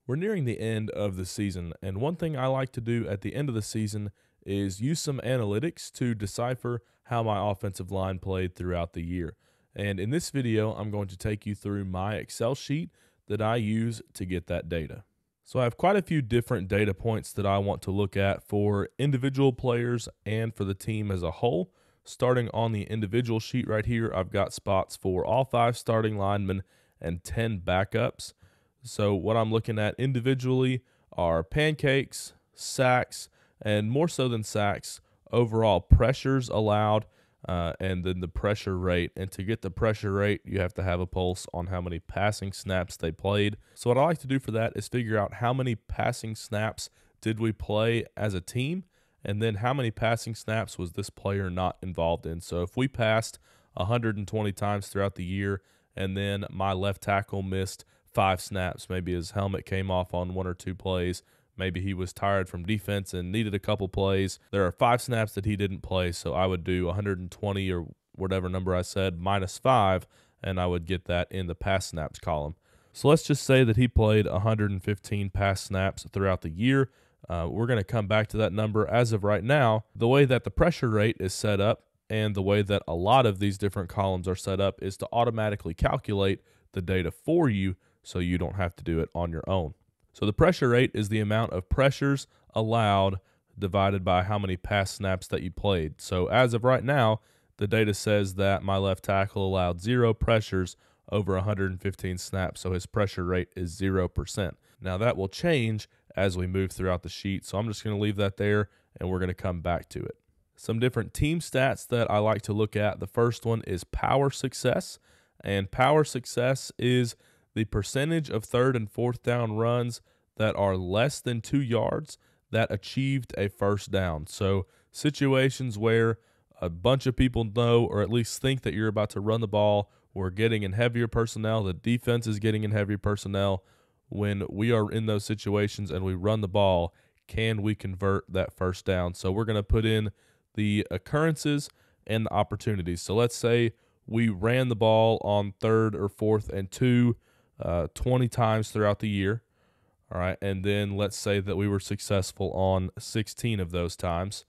We're nearing the end of the season, and one thing I like to do at the end of the season is use some analytics to decipher how my offensive line played throughout the year. And in this video, I'm going to take you through my Excel sheet that I use to get that data. So I have quite a few different data points that I want to look at for individual players and for the team as a whole. Starting on the individual sheet right here, I've got spots for all 5 starting linemen and 10 backups. So what I'm looking at individually are pancakes, sacks, and more so than sacks, overall pressures allowed, and then the pressure rate. And to get the pressure rate, you have to have a pulse on how many passing snaps they played. So what I like to do for that is figure out how many passing snaps did we play as a team, and then how many passing snaps was this player not involved in. So if we passed 120 times throughout the year, and then my left tackle missed 5 snaps. Maybe his helmet came off on 1 or 2 plays. Maybe he was tired from defense and needed a couple plays. There are 5 snaps that he didn't play, so I would do 120 or whatever number I said minus 5, and I would get that in the pass snaps column. So let's just say that he played 115 pass snaps throughout the year. We're going to come back to that number. As of right now, the way that the pressure rate is set up and the way that a lot of these different columns are set up is to automatically calculate the data for you, so you don't have to do it on your own. So the pressure rate is the amount of pressures allowed divided by how many pass snaps that you played. So as of right now, the data says that my left tackle allowed 0 pressures over 115 snaps, so his pressure rate is 0%. Now that will change as we move throughout the sheet, so I'm just going to leave that there, and we're going to come back to it. Some different team stats that I like to look at. The first one is power success, and power success is the percentage of 3rd and 4th down runs that are less than 2 yards that achieved a first down. So situations where a bunch of people know or at least think that you're about to run the ball, we're getting in heavier personnel, the defense is getting in heavier personnel. When we are in those situations and we run the ball, can we convert that first down? So we're going to put in the occurrences and the opportunities. So let's say we ran the ball on 3rd or 4th and 2 20 times throughout the year. All right, and then let's say that we were successful on 16 of those times.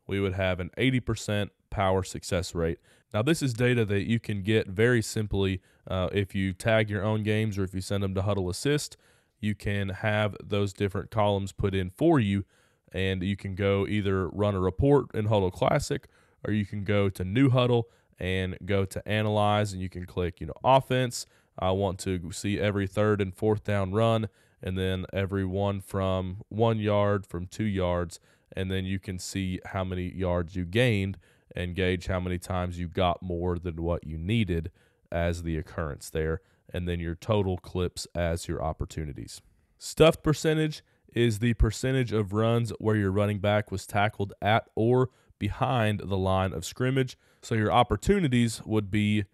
We would have an 80% power success rate. Now, this is data that you can get very simply if you tag your own games or if you send them to Huddle Assist. You can have those different columns put in for you, and you can go either run a report in Huddle Classic, or you can go to New Huddle and go to Analyze, and you can click, offense. I want to see every 3rd and 4th down run, and then every one from 1 yard, from 2 yards, and then you can see how many yards you gained and gauge how many times you got more than what you needed as the occurrence there, and then your total clips as your opportunities. Stuffed percentage is the percentage of runs where your running back was tackled at or behind the line of scrimmage. So your opportunities would be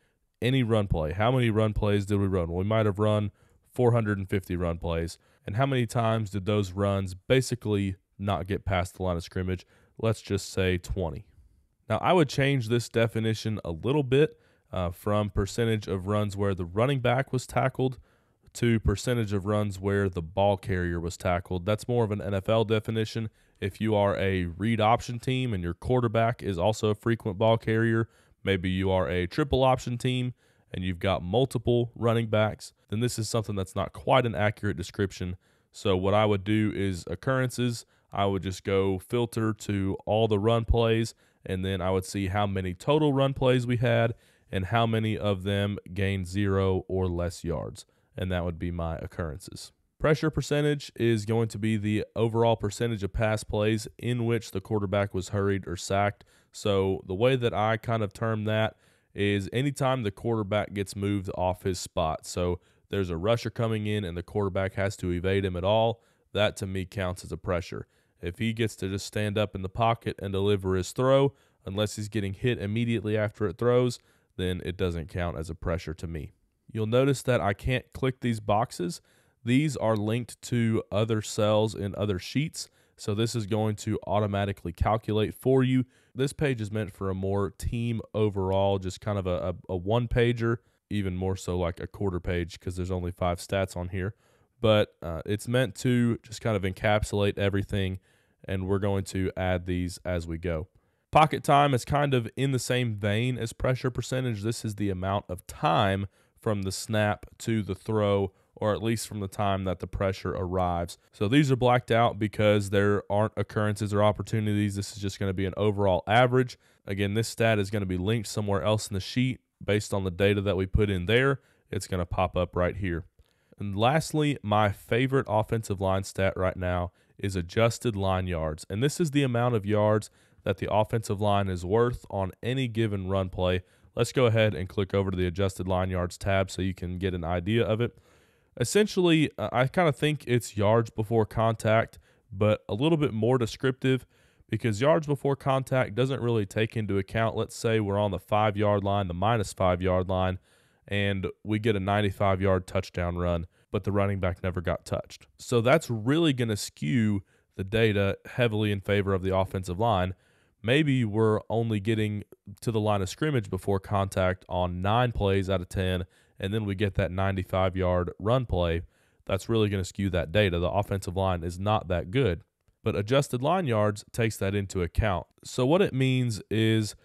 any run play. How many run plays did we run? Well, we might have run 450 run plays. And how many times did those runs basically not get past the line of scrimmage? Let's just say 20. Now, I would change this definition a little bit from percentage of runs where the running back was tackled to percentage of runs where the ball carrier was tackled. That's more of an NFL definition. If you are a read option team and your quarterback is also a frequent ball carrier, maybe you are a triple option team and you've got multiple running backs, then this is something that's not quite an accurate description. So what I would do is occurrences. I would just go filter to all the run plays, and then I would see how many total run plays we had and how many of them gained 0 or less yards, and that would be my occurrences. Pressure percentage is going to be the overall percentage of pass plays in which the quarterback was hurried or sacked. So the way that I kind of term that is anytime the quarterback gets moved off his spot. So there's a rusher coming in and the quarterback has to evade him at all, that to me counts as a pressure. If he gets to just stand up in the pocket and deliver his throw, unless he's getting hit immediately after it throws, then it doesn't count as a pressure to me. You'll notice that I can't click these boxes. These are linked to other cells in other sheets, so this is going to automatically calculate for you. This page is meant for a more team overall, just kind of a one-pager, even more so like a quarter page because there's only 5 stats on here. but it's meant to just kind of encapsulate everything, and we're going to add these as we go. Pocket time is kind of in the same vein as pressure percentage. This is the amount of time from the snap to the throw, or at least from the time that the pressure arrives. So these are blacked out because there aren't occurrences or opportunities. This is just going to be an overall average. Again, this stat is going to be linked somewhere else in the sheet based on the data that we put in there. It's going to pop up right here. And lastly, my favorite offensive line stat right now is adjusted line yards. And this is the amount of yards that the offensive line is worth on any given run play. Let's go ahead and click over to the adjusted line yards tab so you can get an idea of it. Essentially, I kind of think it's yards before contact, but a little bit more descriptive, because yards before contact doesn't really take into account, let's say we're on the 5-yard line, the minus 5-yard line, and we get a 95-yard touchdown run, but the running back never got touched. So that's really going to skew the data heavily in favor of the offensive line. Maybe we're only getting to the line of scrimmage before contact on 9 plays out of 10, and then we get that 95-yard run play. That's really going to skew that data. The offensive line is not that good. But adjusted line yards takes that into account. So what it means is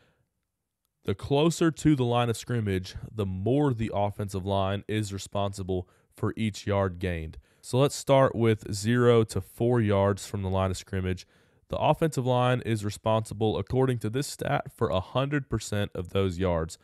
the closer to the line of scrimmage, the more the offensive line is responsible for each yard gained. So let's start with 0 to 4 yards from the line of scrimmage. The offensive line is responsible, according to this stat, for 100% of those yards.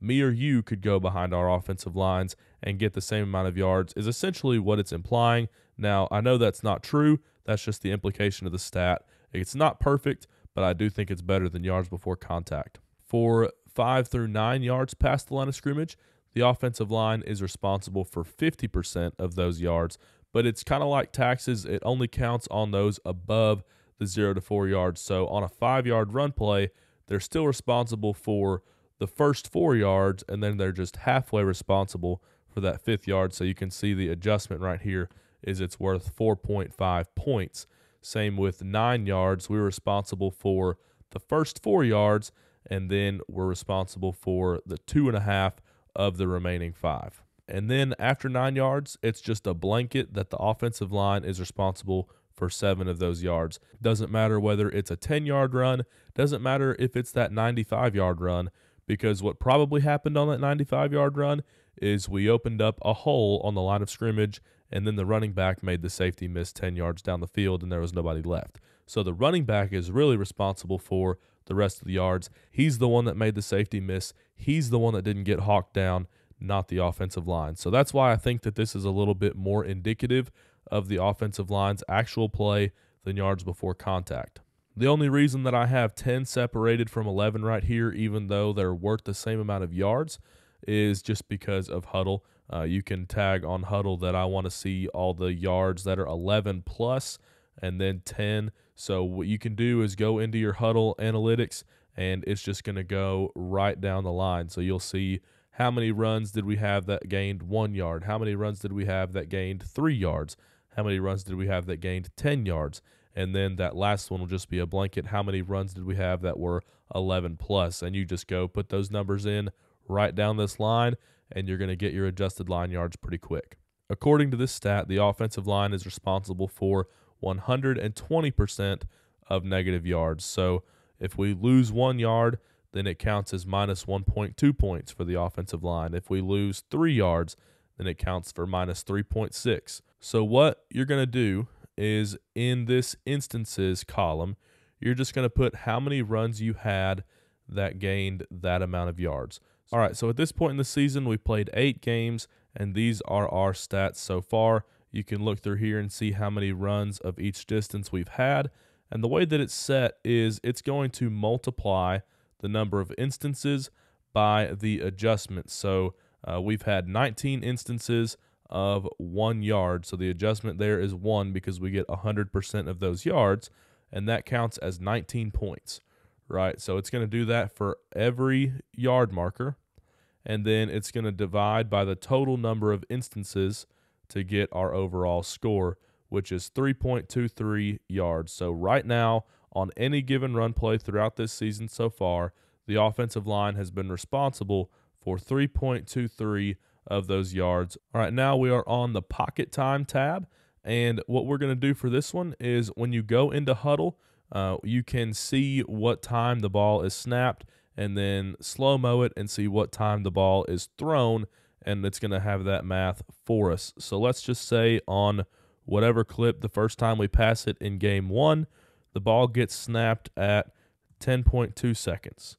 Me or you could go behind our offensive lines and get the same amount of yards, is essentially what it's implying. Now, I know that's not true. That's just the implication of the stat. It's not perfect, but I do think it's better than yards before contact. For 5 through 9 yards past the line of scrimmage, the offensive line is responsible for 50% of those yards, but it's kind of like taxes. It only counts on those above the 0 to 4 yards. So on a 5-yard run play, they're still responsible for the first 4 yards, and then they're just halfway responsible for that 5th yard. So you can see the adjustment right here is it's worth 4.5 points. Same with 9 yards. We're responsible for the first 4 yards, and then we're responsible for the 2.5 of the remaining 5. And then after 9 yards, it's just a blanket that the offensive line is responsible for 7 of those yards. Doesn't matter whether it's a 10-yard run, doesn't matter if it's that 95-yard run, because what probably happened on that 95-yard run is we opened up a hole on the line of scrimmage, and then the running back made the safety miss 10 yards down the field, and there was nobody left. So the running back is really responsible for the rest of the yards. He's the one that made the safety miss. He's the one that didn't get hawked down, not the offensive line. So that's why I think that this is a little bit more indicative of the offensive line's actual play than yards before contact. The only reason that I have 10 separated from 11 right here, even though they're worth the same amount of yards, is just because of huddle. You can tag on huddle that I want to see all the yards that are 11 plus and then 10. So what you can do is go into your huddle analytics, and it's just going to go right down the line. So you'll see how many runs did we have that gained 1 yard? How many runs did we have that gained 3 yards? How many runs did we have that gained 10 yards? And then that last one will just be a blanket. How many runs did we have that were 11 plus? And you just go put those numbers in right down this line, and you're going to get your adjusted line yards pretty quick. According to this stat, the offensive line is responsible for 120% of negative yards. So if we lose 1 yard, then it counts as minus 1.2 points for the offensive line. If we lose 3 yards, then it counts for minus 3.6. So what you're going to do is in this instances column, you're just going to put how many runs you had that gained that amount of yards. All right, so at this point in the season, we played 8 games, and these are our stats so far. You can look through here and see how many runs of each distance we've had. And the way that it's set is it's going to multiply the number of instances by the adjustment. So we've had 19 instances of 1 yard. So the adjustment there is 1 because we get 100% of those yards, and that counts as 19 points, right? So it's going to do that for every yard marker, and then it's going to divide by the total number of instances to get our overall score, which is 3.23 yards. So right now, on any given run play throughout this season so far, the offensive line has been responsible for 3.23 of those yards. All right, now we are on the pocket time tab. And what we're going to do for this one is when you go into huddle, you can see what time the ball is snapped and then slow-mo it and see what time the ball is thrown, and it's going to have that math for us. So let's just say on whatever clip the first time we pass it in game 1, the ball gets snapped at 10.2 seconds.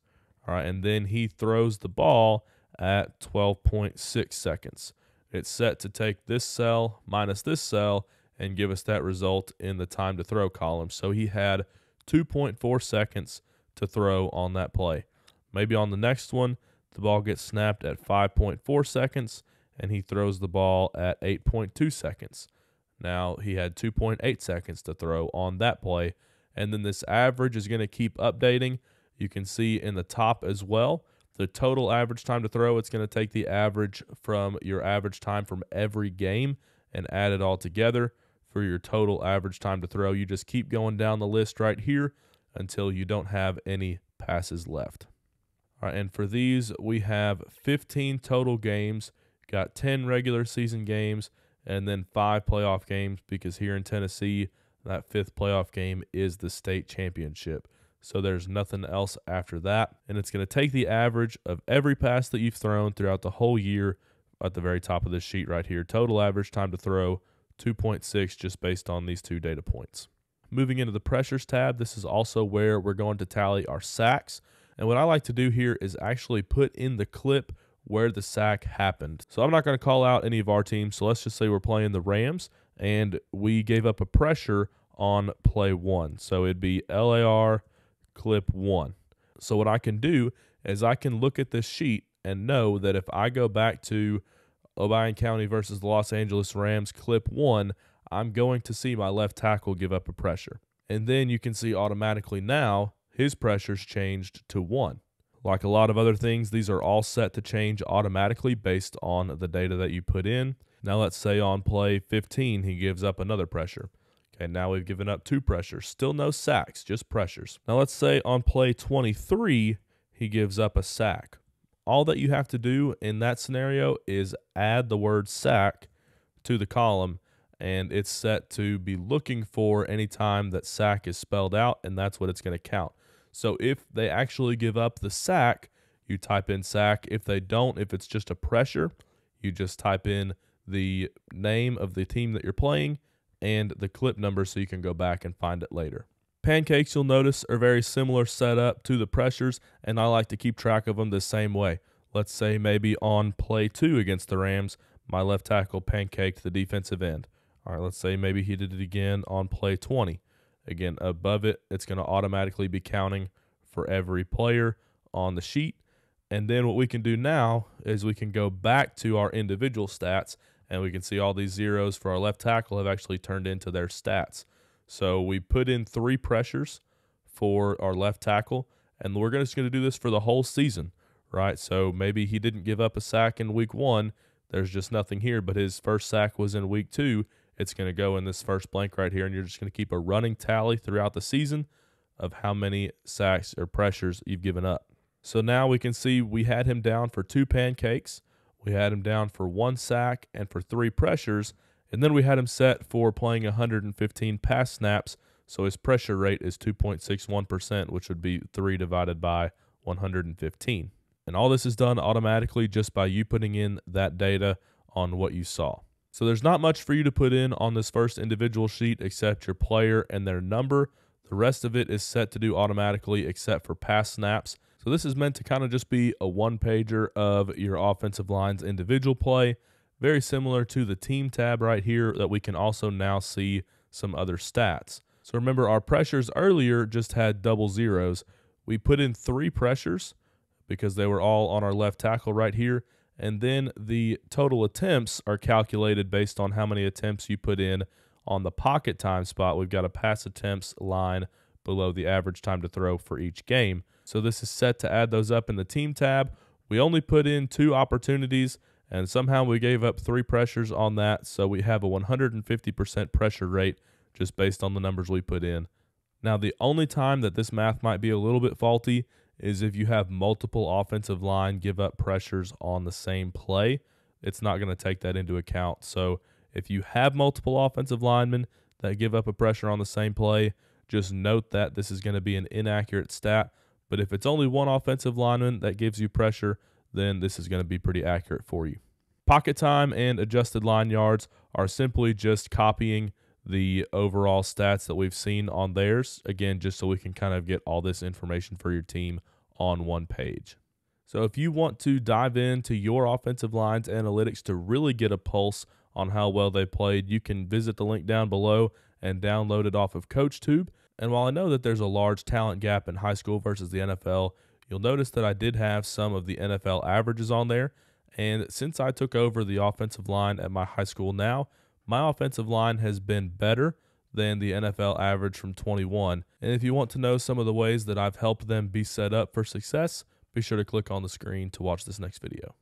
All right, and then he throws the ball at 12.6 seconds. It's set to take this cell minus this cell and give us that result in the time to throw column. So he had 2.4 seconds to throw on that play. Maybe on the next one, the ball gets snapped at 5.4 seconds and he throws the ball at 8.2 seconds. Now he had 2.8 seconds to throw on that play. And then this average is going to keep updating. You can see in the top as well, the total average time to throw. It's going to take the average from your average time from every game and add it all together for your total average time to throw. You just keep going down the list right here until you don't have any passes left. All right, and for these, we have 15 total games, got 10 regular season games, and then 5 playoff games, because here in Tennessee, that 5th playoff game is the state championship. So there's nothing else after that. And it's going to take the average of every pass that you've thrown throughout the whole year at the very top of this sheet right here. Total average time to throw, 2.6, just based on these 2 data points. Moving into the pressures tab, this is also where we're going to tally our sacks. And what I like to do here is actually put in the clip where the sack happened. So I'm not going to call out any of our teams. So let's just say we're playing the Rams and we gave up a pressure on play 1. So it'd be LAR clip 1. So what I can do is I can look at this sheet and know that if I go back to Obion County versus the Los Angeles Rams clip 1, I'm going to see my left tackle give up a pressure. And then you can see automatically now his pressure's changed to 1. Like a lot of other things, these are all set to change automatically based on the data that you put in. Now let's say on play 15, he gives up another pressure. Okay, now we've given up 2 pressures. Still no sacks, just pressures. Now let's say on play 23, he gives up a sack. All that you have to do in that scenario is add the word sack to the column, and it's set to be looking for any time that sack is spelled out, and that's what it's going to count. So if they actually give up the sack, you type in sack. If they don't, if it's just a pressure, you just type in the name of the team that you're playing and the clip number so you can go back and find it later. Pancakes, you'll notice, are very similar setup to the pressures, and I like to keep track of them the same way. Let's say maybe on play 2 against the Rams, my left tackle pancaked the defensive end. All right, let's say maybe he did it again on play 20. Again, above it, it's going to automatically be counting for every player on the sheet. And then what we can do now is we can go back to our individual stats, and we can see all these zeros for our left tackle have actually turned into their stats. So we put in 3 pressures for our left tackle, and we're just going to do this for the whole season, right? So maybe he didn't give up a sack in week 1. There's just nothing here, but his first sack was in week 2. It's going to go in this first blank right here, and you're just going to keep a running tally throughout the season of how many sacks or pressures you've given up. So now we can see we had him down for 2 pancakes, we had him down for 1 sack and for 3 pressures, and then we had him set for playing 115 pass snaps, so his pressure rate is 2.61%, which would be 3 divided by 115. And all this is done automatically just by you putting in that data on what you saw. So there's not much for you to put in on this first individual sheet except your player and their number. The rest of it is set to do automatically except for pass snaps. So this is meant to kind of just be a one-pager of your offensive line's individual play, very similar to the team tab right here that we can also now see some other stats. So remember, our pressures earlier just had double zeros. We put in 3 pressures because they were all on our left tackle right here. And then the total attempts are calculated based on how many attempts you put in on the pocket time spot. We've got a pass attempts line below the average time to throw for each game. So this is set to add those up in the team tab. We only put in 2 opportunities, and somehow we gave up 3 pressures on that. So we have a 150% pressure rate just based on the numbers we put in. Now, the only time that this math might be a little bit faulty is if you have multiple offensive line give up pressures on the same play. it's not going to take that into account. So if you have multiple offensive linemen that give up a pressure on the same play, just note that this is going to be an inaccurate stat. But if it's only one offensive lineman that gives you pressure, then this is going to be pretty accurate for you. Pocket time and adjusted line yards are simply just copying the overall stats that we've seen on theirs, again, just so we can kind of get all this information for your team on one page. So if you want to dive into your offensive line's analytics to really get a pulse on how well they played, you can visit the link down below and download it off of CoachTube. And while I know that there's a large talent gap in high school versus the NFL, you'll notice that I did have some of the NFL averages on there. And since I took over the offensive line at my high school now, my offensive line has been better than the NFL average from 21. And if you want to know some of the ways that I've helped them be set up for success, be sure to click on the screen to watch this next video.